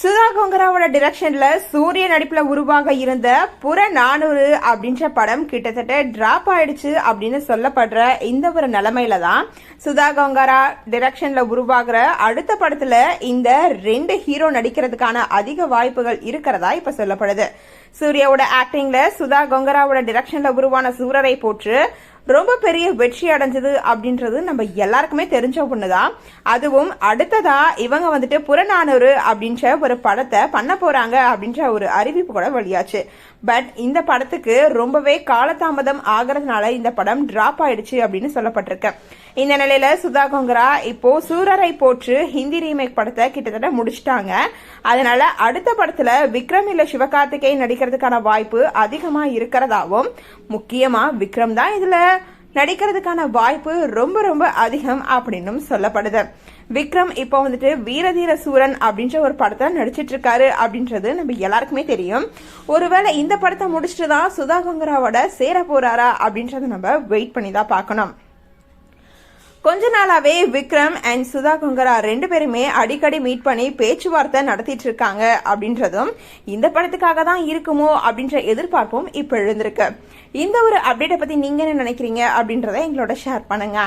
சுதா கொங்கராவோட டிரெக்ஷன்ல சூரிய நடிப்புல உருவாக இருந்த புறநானூறு அப்படின்ற படம் கிட்டத்தட்ட டிராப் ஆயிடுச்சு அப்படின்னு சொல்லப்படுற இந்த ஒரு நிலைமையில தான் சுதா கொங்கரா டிரெக்ஷன்ல உருவாகிற அடுத்த படத்துல இந்த 2 ஹீரோ நடிக்கிறதுக்கான அதிக வாய்ப்புகள் இருக்கிறதா இப்ப சொல்லப்படுது. சூர்யாவோட ஆக்டிங்ல சுதா கொங்கராவோட டிரெக்ஷன்ல உருவான சூரரை போற்று ரொம்ப பெரிய வெற்றி அடைஞ்சது அப்படின்றது நம்ம எல்லாருக்குமே தெரிஞ்ச ஒண்ணுதான். அதுவும் அடுத்ததா இவங்க வந்துட்டு புறநானூறு அப்படின்ற ஒரு படத்தை பண்ண போறாங்க அப்படின்ற ஒரு அறிவிப்பு கூட வெளியாச்சு. பட் இந்த படத்துக்கு ரொம்பவே காலதாமதம் ஆகிறதுனால இந்த படம் டிராப் ஆயிடுச்சு அப்படின்னு சொல்லப்பட்டிருக்கு. இந்த நிலையில சுதா கொங்கரா இப்போ சூரரை போற்று ஹிந்தி ரீமேக் படத்தை கிட்டத்தட்ட முடிச்சிட்டாங்க. அதனால அடுத்த படத்துல விக்ரம் இல்ல சிவகார்த்திகேயன் நடிக்கிறதுக்கான வாய்ப்பு அதிகமா இருக்கிறதாவும், முக்கியமா விக்ரம் தான் இதுல நடிக்கிறதுக்கான வாய்ப்பு ரொம்ப ரொம்ப அதிகம் அப்படின்னு சொல்லப்படுது. விக்ரம் இப்போ வந்துட்டு வீரதீர சூரன் அப்படின்ற ஒரு படத்தை நடிச்சிட்டு இருக்காரு அப்படின்றது நம்ம எல்லாருக்குமே தெரியும். ஒருவேளை இந்த படத்தை முடிச்சுட்டு தான் சுதா கொங்கராவோட சேர போறாரா அப்படின்றத நம்ம வெயிட் பண்ணி தான் பார்க்கணும். கொஞ்ச நாளாவே விக்ரம் அண்ட் சுதா கொங்கரா 2 பேருமே அடிக்கடி மீட் பண்ணி பேச்சுவார்த்தை நடத்திட்டு இருக்காங்க அப்படின்றதும் இந்த படத்துக்காக தான் இருக்குமோ அப்படின்ற எதிர்பார்ப்பும் இப்ப எழுந்திருக்கு. இந்த ஒரு அப்டேட்டை பத்தி நீங்க என்ன நினைக்கிறீங்க அப்படின்றத எங்களோட ஷேர் பண்ணுங்க.